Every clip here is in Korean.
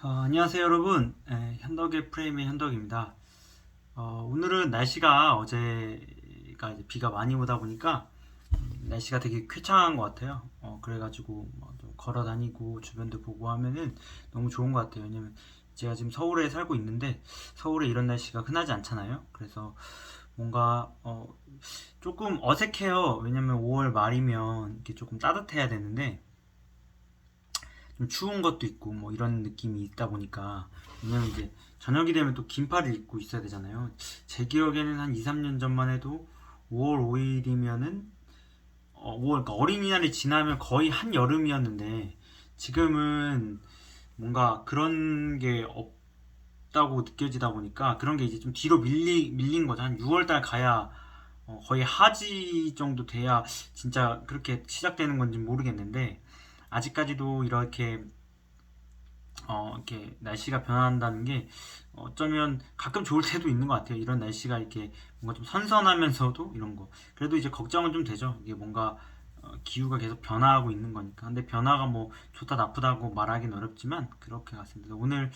안녕하세요 여러분. 현덕의 프레임의 현덕입니다. 오늘은 날씨가 어제가 이제 비가 많이 오다 보니까 날씨가 되게 쾌창한 것 같아요. 그래가지고 뭐좀 걸어 다니고 주변도 보고 하면은 너무 좋은 것 같아요. 왜냐면 제가 지금 서울에 살고 있는데 서울에 이런 날씨가 흔하지 않잖아요. 그래서 뭔가 조금 어색해요. 왜냐면 5월 말이면 이렇게 조금 따뜻해야 되는데 좀 추운 것도 있고 뭐 이런 느낌이 있다 보니까, 왜냐면 이제 저녁이 되면 또 긴팔을 입고 있어야 되잖아요. 제 기억에는 한 2, 3년 전만 해도 5월 5일이면은 5월 그러니까 어린이날이 지나면 거의 한여름이었는데 지금은 뭔가 그런 게 없다고 느껴지다 보니까 그런 게 이제 좀 뒤로 밀린 거죠. 한 6월 달 가야 거의 하지 정도 돼야 진짜 그렇게 시작되는 건지 모르겠는데, 아직까지도 이렇게 날씨가 변한다는 게 어쩌면 가끔 좋을 때도 있는 것 같아요. 이런 날씨가 이렇게 뭔가 좀 선선하면서도 이런 거. 그래도 이제 걱정은 좀 되죠. 이게 뭔가 기후가 계속 변화하고 있는 거니까. 근데 변화가 뭐 좋다 나쁘다고 말하기는 어렵지만 그렇게 같습니다. 오늘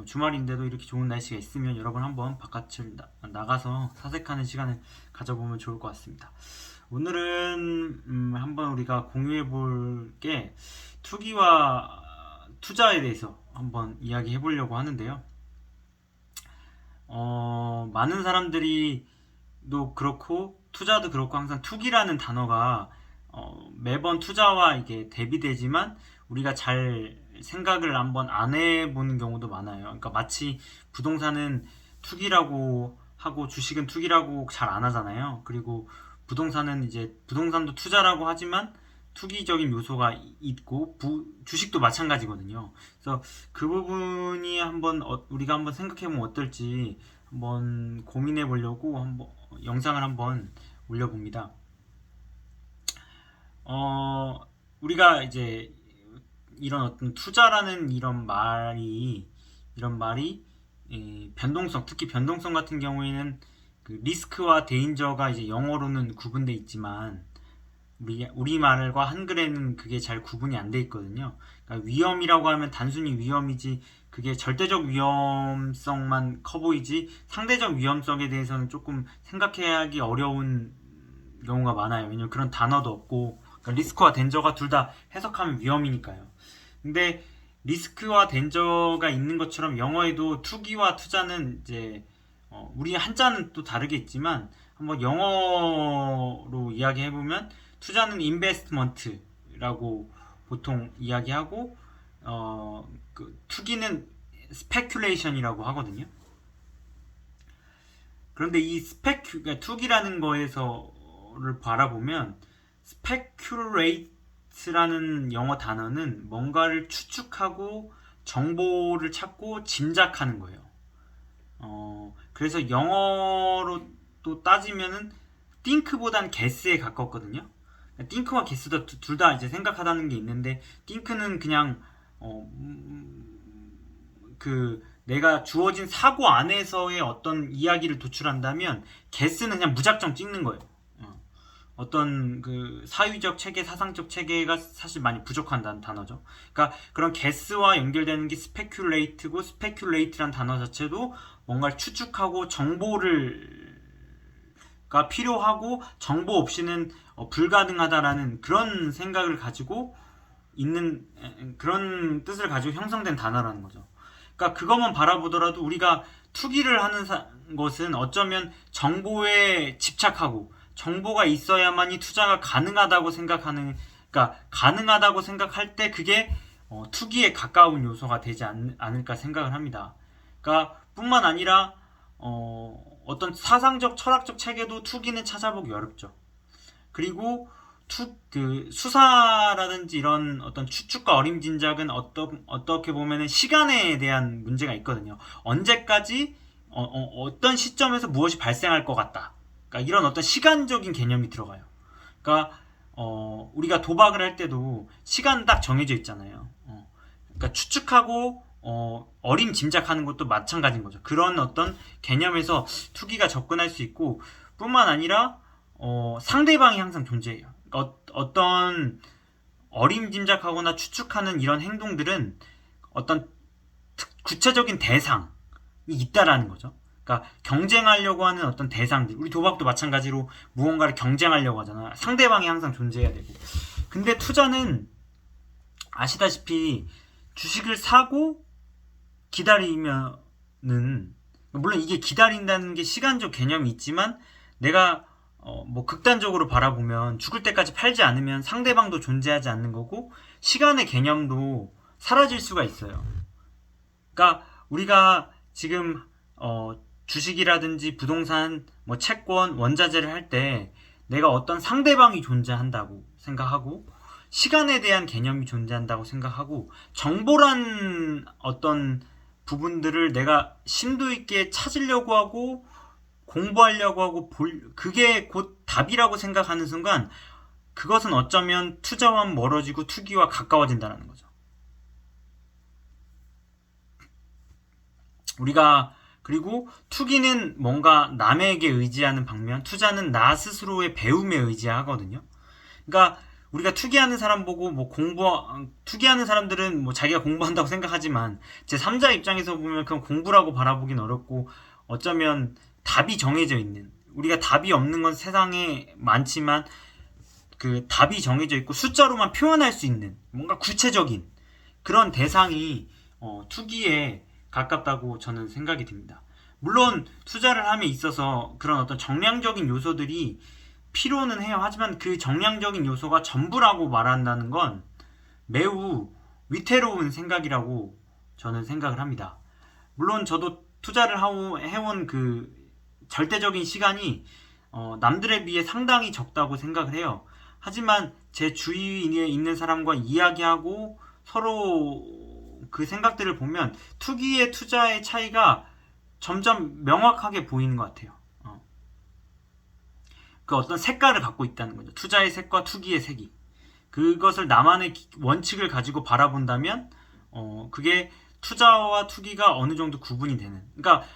주말인데도 이렇게 좋은 날씨가 있으면 여러분 한번 바깥을 나가서 사색하는 시간을 가져보면 좋을 것 같습니다. 오늘은 한번 우리가 공유해 볼 게 투기와 투자에 대해서 한번 이야기해 보려고 하는데요. 많은 사람들이 도 그렇고 투자도 그렇고 항상 투기라는 단어가 매번 투자와 이게 대비되지만 우리가 잘 생각을 한번 안 해보는 경우도 많아요. 그러니까 마치 부동산은 투기라고 하고 주식은 투기라고 잘 안 하잖아요. 그리고 부동산은 이제 부동산도 투자라고 하지만 투기적인 요소가 있고 주식도 마찬가지거든요. 그래서 그 부분이 한번 우리가 한번 생각해 보면 어떨지 한번 고민해 보려고 한번 영상을 한번 올려봅니다. 어, 우리가 이제 이런 어떤 투자라는 이런 말이 변동성, 특히 변동성 같은 경우에는 그 리스크와 데인저가 이제 영어로는 구분돼 있지만 우리말과 한글에는 그게 잘 구분이 안 돼 있거든요. 그러니까 위험이라고 하면 단순히 위험이지 그게 절대적 위험성만 커 보이지 상대적 위험성에 대해서는 조금 생각해야 하기 어려운 경우가 많아요. 왜냐면 그런 단어도 없고, 그러니까 리스크와 덴저가 둘 다 해석하면 위험이니까요. 근데 리스크와 덴저가 있는 것처럼 영어에도 투기와 투자는 이제 우리 한자는 또 다르게 있지만 한번 영어로 이야기해보면 투자는 인베스트먼트라고 보통 이야기하고 그 투기는 스페큘레이션이라고 하거든요. 그런데 이 그러니까 투기라는 거에서를 바라보면 speculate라는 영어 단어는 뭔가를 추측하고 정보를 찾고 짐작하는 거예요. 그래서 영어로 또 따지면은 think보단 guess에 가깝거든요. think와 guess도 둘 다 이제 생각하다는 게 있는데, think는 그냥 그 내가 주어진 사고 안에서의 어떤 이야기를 도출한다면 게스는 그냥 무작정 찍는 거예요. 어떤 그 사유적 체계, 사상적 체계가 사실 많이 부족한 단어죠. 그러니까 그런 게스와 연결되는 게 스페큘레이트고, 스페큘레이트란 단어 자체도 뭔가를 추측하고 정보가 필요하고 정보 없이는 불가능하다라는 그런 생각을 가지고 있는 그런 뜻을 가지고 형성된 단어라는 거죠. 그러니까 그것만 바라보더라도 우리가 투기를 하는 것은 어쩌면 정보에 집착하고 정보가 있어야만이 투자가 가능하다고 생각하는, 그러니까 가능하다고 생각할 때 그게 투기에 가까운 요소가 되지 않을까 생각을 합니다. 그러니까 뿐만 아니라 어떤 사상적 철학적 체계도 투기는 찾아보기 어렵죠. 그리고 그 수사라든지 이런 어떤 추측과 어림짐작은 어떻게 보면은 시간에 대한 문제가 있거든요. 언제까지 떤 시점에서 무엇이 발생할 것 같다. 그러니까 이런 어떤 시간적인 개념이 들어가요. 그러니까 우리가 도박을 할 때도 시간 딱 정해져 있잖아요. 그러니까 추측하고 어림짐작하는 것도 마찬가지인 거죠. 그런 어떤 개념에서 투기가 접근할 수 있고, 뿐만 아니라 상대방이 항상 존재해요. 그러니까 어떤 어림짐작하거나 추측하는 이런 행동들은 어떤 구체적인 대상이 있다라는 거죠. 그러니까 경쟁하려고 하는 어떤 대상들, 우리 도박도 마찬가지로 무언가를 경쟁하려고 하잖아. 상대방이 항상 존재해야 되고. 근데 투자는 아시다시피 주식을 사고 기다리면은, 물론 이게 기다린다는 게 시간적 개념이 있지만, 내가 뭐 극단적으로 바라보면 죽을 때까지 팔지 않으면 상대방도 존재하지 않는 거고 시간의 개념도 사라질 수가 있어요. 그러니까 우리가 지금 주식이라든지 부동산, 뭐 채권, 원자재를 할 때 내가 어떤 상대방이 존재한다고 생각하고 시간에 대한 개념이 존재한다고 생각하고 정보란 어떤 부분들을 내가 심도 있게 찾으려고 하고 공부하려고 하고 그게 곧 답이라고 생각하는 순간 그것은 어쩌면 투자와 멀어지고 투기와 가까워진다는 거죠. 우리가 그리고 투기는 뭔가 남에게 의지하는 방면, 투자는 나 스스로의 배움에 의지하거든요. 그러니까 우리가 투기하는 사람 보고 뭐 투기하는 사람들은 뭐 자기가 공부한다고 생각하지만 제 3자 입장에서 보면 그건 공부라고 바라보긴 어렵고 어쩌면 답이 정해져 있는, 우리가 답이 없는 건 세상에 많지만 그 답이 정해져 있고 숫자로만 표현할 수 있는 뭔가 구체적인 그런 대상이 투기에 가깝다고 저는 생각이 듭니다. 물론 투자를 함에 있어서 그런 어떤 정량적인 요소들이 필요는 해요. 하지만 그 정량적인 요소가 전부라고 말한다는 건 매우 위태로운 생각이라고 저는 생각을 합니다. 물론 저도 투자를 해온 그 절대적인 시간이 남들에 비해 상당히 적다고 생각을 해요. 하지만 제 주위에 있는 사람과 이야기하고 서로 그 생각들을 보면 투기의 투자의 차이가 점점 명확하게 보이는 것 같아요. 그 어떤 색깔을 갖고 있다는 거죠. 투자의 색과 투기의 색이. 그것을 나만의 원칙을 가지고 바라본다면 그게 투자와 투기가 어느 정도 구분이 되는. 그러니까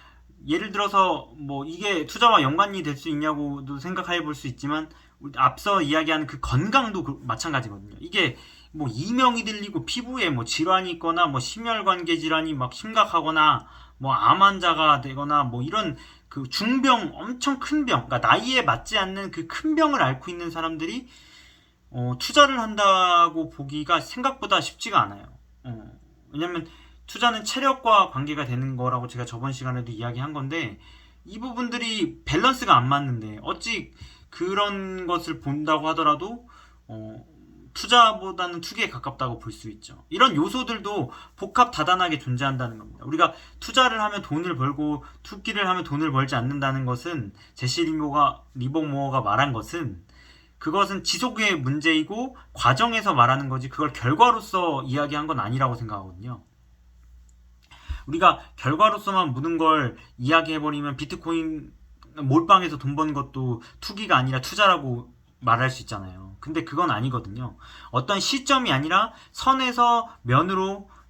예를 들어서 뭐 이게 투자와 연관이 될 수 있냐고도 생각해 볼 수 있지만 앞서 이야기한 그 건강도 마찬가지거든요. 이게 뭐 이명이 들리고 피부에 뭐 질환이 있거나 뭐 심혈관계 질환이 막 심각하거나 뭐 암 환자가 되거나 뭐 이런 그 중병, 엄청 큰 병, 그러니까 나이에 맞지 않는 그 큰 병을 앓고 있는 사람들이 투자를 한다고 보기가 생각보다 쉽지가 않아요. 왜냐면 투자는 체력과 관계가 되는 거라고 제가 저번 시간에도 이야기한 건데 이 부분들이 밸런스가 안 맞는데 어찌 그런 것을 본다고 하더라도 투자보다는 투기에 가깝다고 볼 수 있죠. 이런 요소들도 복합 다단하게 존재한다는 겁니다. 우리가 투자를 하면 돈을 벌고 투기를 하면 돈을 벌지 않는다는 것은 제시 리버모어가 말한 것은 그것은 지속의 문제이고 과정에서 말하는 거지 그걸 결과로서 이야기한 건 아니라고 생각하거든요. 우리가 결과로서만 모든 걸 이야기해버리면 비트코인 몰빵해서 돈 버는 것도 투기가 아니라 투자라고 말할 수 있잖아요. 근데 그건 아니거든요. 어떤 시점이 아니라 선에서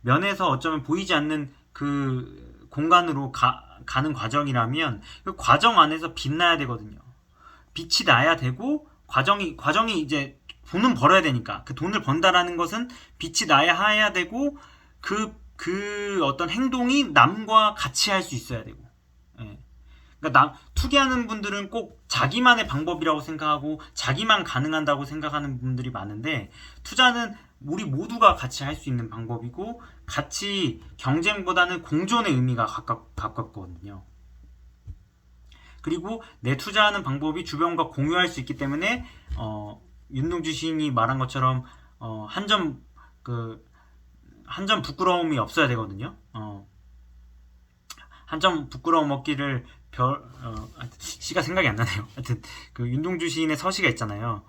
면에서 어쩌면 보이지 않는 그 공간으로 가는 과정이라면 그 과정 안에서 빛나야 되거든요. 빛이 나야 되고 과정이 이제 돈은 벌어야 되니까 그 돈을 번다라는 것은 빛이 나야 해야 되고 그 어떤 행동이 남과 같이 할 수 있어야 되고. 예. 그러니까 투기하는 분들은 꼭 자기만의 방법이라고 생각하고 자기만 가능한다고 생각하는 분들이 많은데 투자는 우리 모두가 같이 할 수 있는 방법이고 같이 경쟁보다는 공존의 의미가 가깝거든요. 그리고 내 투자하는 방법이 주변과 공유할 수 있기 때문에 윤동주 시인이 말한 것처럼 한 점 부끄러움이 없어야 되거든요. 한 점 부끄러움 없기를 시가 생각이 안 나네요. 하여튼 그 윤동주 시인의 서시가 있잖아요.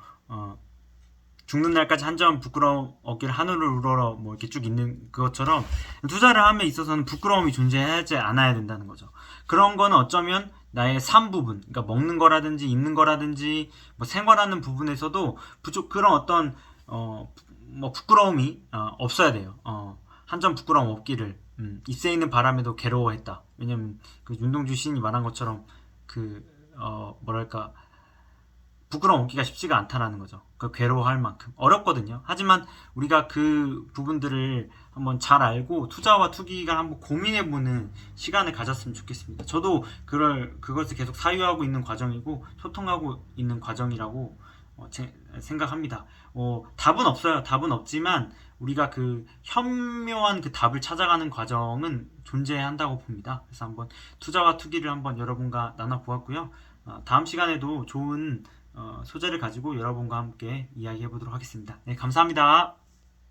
죽는 날까지 한 점 부끄러움 없기를 하늘을 우러러 뭐 이렇게 쭉 있는 그것처럼 투자를 함에 있어서는 부끄러움이 존재하지 않아야 된다는 거죠. 그런 거는 어쩌면 나의 삶 부분, 그러니까 먹는 거라든지 입는 거라든지 뭐 생활하는 부분에서도 그런 어떤 뭐 부끄러움이 없어야 돼요. 한 점 부끄러움 없기를. 잎새 있는 바람에도 괴로워했다. 왜냐면 그 윤동주 시인이 말한 것처럼 뭐랄까 부끄러움 얻기가 쉽지가 않다라는 거죠. 그 괴로워할 만큼 어렵거든요. 하지만 우리가 그 부분들을 한번 잘 알고 투자와 투기가 한번 고민해보는 시간을 가졌으면 좋겠습니다. 저도 그것을 계속 사유하고 있는 과정이고 소통하고 있는 과정이라고 생각합니다. 답은 없어요. 답은 없지만 우리가 그 현묘한 그 답을 찾아가는 과정은 존재한다고 봅니다. 그래서 한번 투자와 투기를 한번 여러분과 나눠보았고요. 다음 시간에도 좋은 소재를 가지고 여러분과 함께 이야기해 보도록 하겠습니다. 네, 감사합니다.